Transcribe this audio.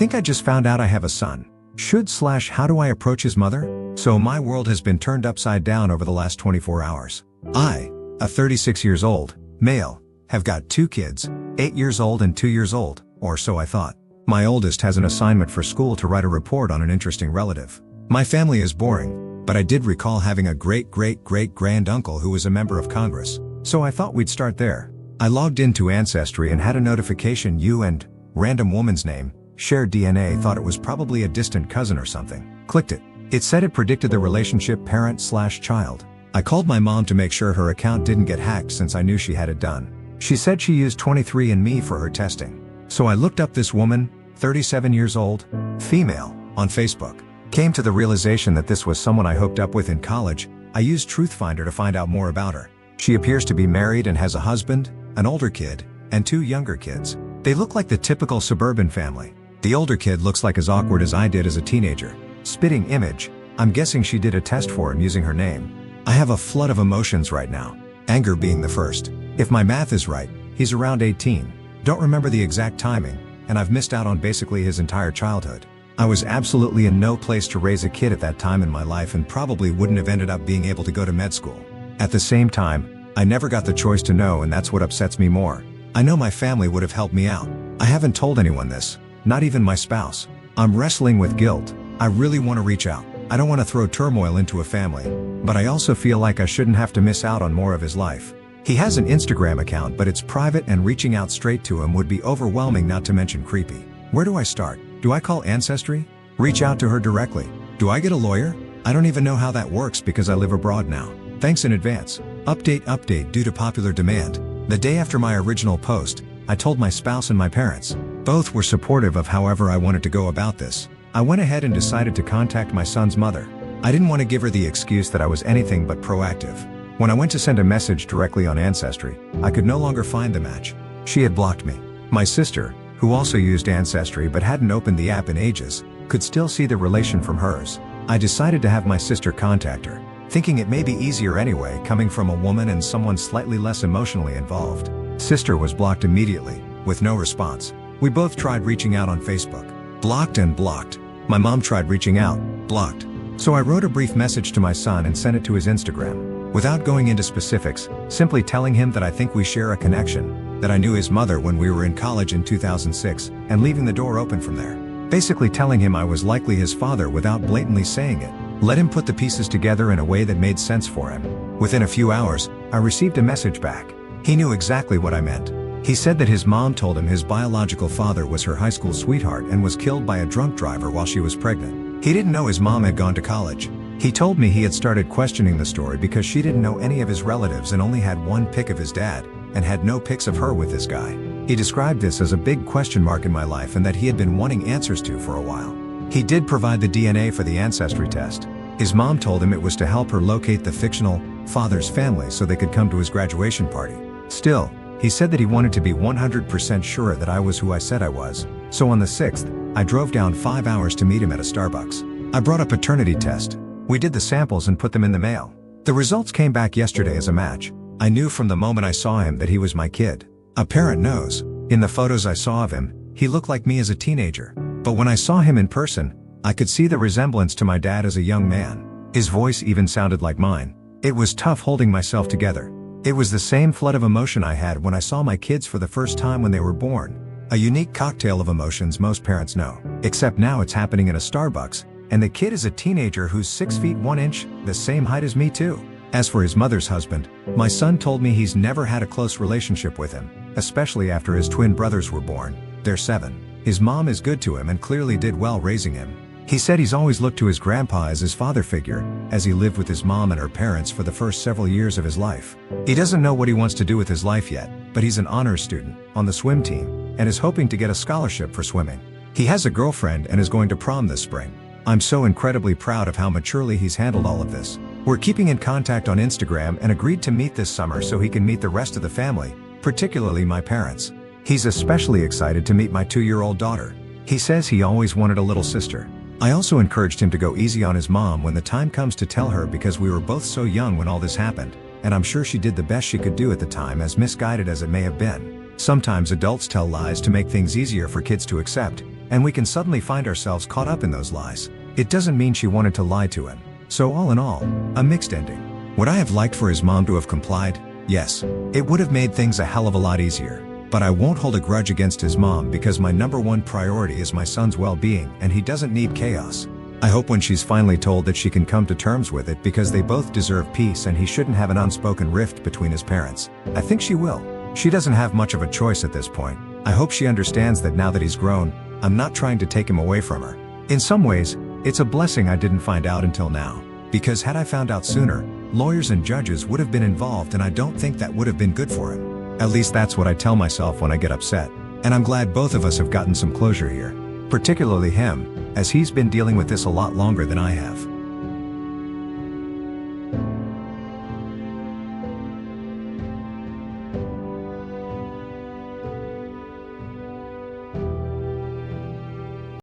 think I just found out I have a son. How do I approach his mother? So my world has been turned upside down over the last 24 hours. I, a 36 years old, male, have got 2 kids, 8 years old and 2 years old, or so I thought. My oldest has an assignment for school to write a report on an interesting relative. My family is boring, but I did recall having a great-great-great-granduncle who was a member of Congress, so I thought we'd start there. I logged into Ancestry and had a notification you and random woman's name, shared DNA, thought it was probably a distant cousin or something. Clicked it. It said it predicted the relationship parent/child. I called my mom to make sure her account didn't get hacked since I knew she had it done. She said she used 23andMe for her testing. So I looked up this woman, 37 years old, female, on Facebook. Came to the realization that this was someone I hooked up with in college. I used Truthfinder to find out more about her. She appears to be married and has a husband, an older kid, and 2 younger kids. They look like the typical suburban family. The older kid looks like as awkward as I did as a teenager. Spitting image. I'm guessing she did a test for him using her name. I have a flood of emotions right now. Anger being the first. If my math is right, he's around 18. Don't remember the exact timing, and I've missed out on basically his entire childhood. I was absolutely in no place to raise a kid at that time in my life and probably wouldn't have ended up being able to go to med school. At the same time, I never got the choice to know, and that's what upsets me more. I know my family would have helped me out. I haven't told anyone this, not even my spouse. I'm wrestling with guilt. I really want to reach out. I don't want to throw turmoil into a family, but I also feel like I shouldn't have to miss out on more of his life. He has an Instagram account, but it's private, and reaching out straight to him would be overwhelming, not to mention creepy. Where do I start? Do I call Ancestry? Reach out to her directly? Do I get a lawyer? I don't even know how that works because I live abroad now. Thanks in advance. Update due to popular demand. The day after my original post, I told my spouse and my parents. Both were supportive of however I wanted to go about this. I went ahead and decided to contact my son's mother. I didn't want to give her the excuse that I was anything but proactive. When I went to send a message directly on Ancestry, I could no longer find the match. She had blocked me. My sister, who also used Ancestry but hadn't opened the app in ages, could still see the relation from hers. I decided to have my sister contact her, thinking it may be easier anyway, coming from a woman and someone slightly less emotionally involved. Sister was blocked immediately, with no response. We both tried reaching out on Facebook. Blocked and blocked. My mom tried reaching out. Blocked. So I wrote a brief message to my son and sent it to his Instagram. Without going into specifics, simply telling him that I think we share a connection, that I knew his mother when we were in college in 2006, and leaving the door open from there. Basically telling him I was likely his father without blatantly saying it. Let him put the pieces together in a way that made sense for him. Within a few hours, I received a message back. He knew exactly what I meant. He said that his mom told him his biological father was her high school sweetheart and was killed by a drunk driver while she was pregnant. He didn't know his mom had gone to college. He told me he had started questioning the story because she didn't know any of his relatives and only had one pic of his dad, and had no pics of her with this guy. He described this as a big question mark in my life and that he had been wanting answers to for a while. He did provide the DNA for the Ancestry test. His mom told him it was to help her locate the fictional father's family so they could come to his graduation party. Still, he said that he wanted to be 100% sure that I was who I said I was. So on the 6th, I drove down 5 hours to meet him at a Starbucks. I brought a paternity test. We did the samples and put them in the mail. The results came back yesterday as a match. I knew from the moment I saw him that he was my kid. A parent knows. In the photos I saw of him, he looked like me as a teenager. But when I saw him in person, I could see the resemblance to my dad as a young man. His voice even sounded like mine. It was tough holding myself together. It was the same flood of emotion I had when I saw my kids for the first time when they were born. A unique cocktail of emotions most parents know. Except now it's happening in a Starbucks, and the kid is a teenager who's 6 feet 1 inch, the same height as me too. As for his mother's husband, my son told me he's never had a close relationship with him, especially after his twin brothers were born. They're 7. His mom is good to him and clearly did well raising him. He said he's always looked to his grandpa as his father figure, as he lived with his mom and her parents for the first several years of his life. He doesn't know what he wants to do with his life yet, but he's an honors student, on the swim team, and is hoping to get a scholarship for swimming. He has a girlfriend and is going to prom this spring. I'm so incredibly proud of how maturely he's handled all of this. We're keeping in contact on Instagram and agreed to meet this summer so he can meet the rest of the family, particularly my parents. He's especially excited to meet my 2-year-old daughter. He says he always wanted a little sister. I also encouraged him to go easy on his mom when the time comes to tell her because we were both so young when all this happened, and I'm sure she did the best she could do at the time, as misguided as it may have been. Sometimes adults tell lies to make things easier for kids to accept, and we can suddenly find ourselves caught up in those lies. It doesn't mean she wanted to lie to him. So all in all, a mixed ending. Would I have liked for his mom to have complied? Yes. It would have made things a hell of a lot easier. But I won't hold a grudge against his mom because my #1 priority is my son's well-being and he doesn't need chaos. I hope when she's finally told that she can come to terms with it because they both deserve peace and he shouldn't have an unspoken rift between his parents. I think she will. She doesn't have much of a choice at this point. I hope she understands that now that he's grown, I'm not trying to take him away from her. In some ways, it's a blessing I didn't find out until now. Because had I found out sooner, lawyers and judges would have been involved and I don't think that would have been good for him. At least that's what I tell myself when I get upset. And I'm glad both of us have gotten some closure here. Particularly him, as he's been dealing with this a lot longer than I have.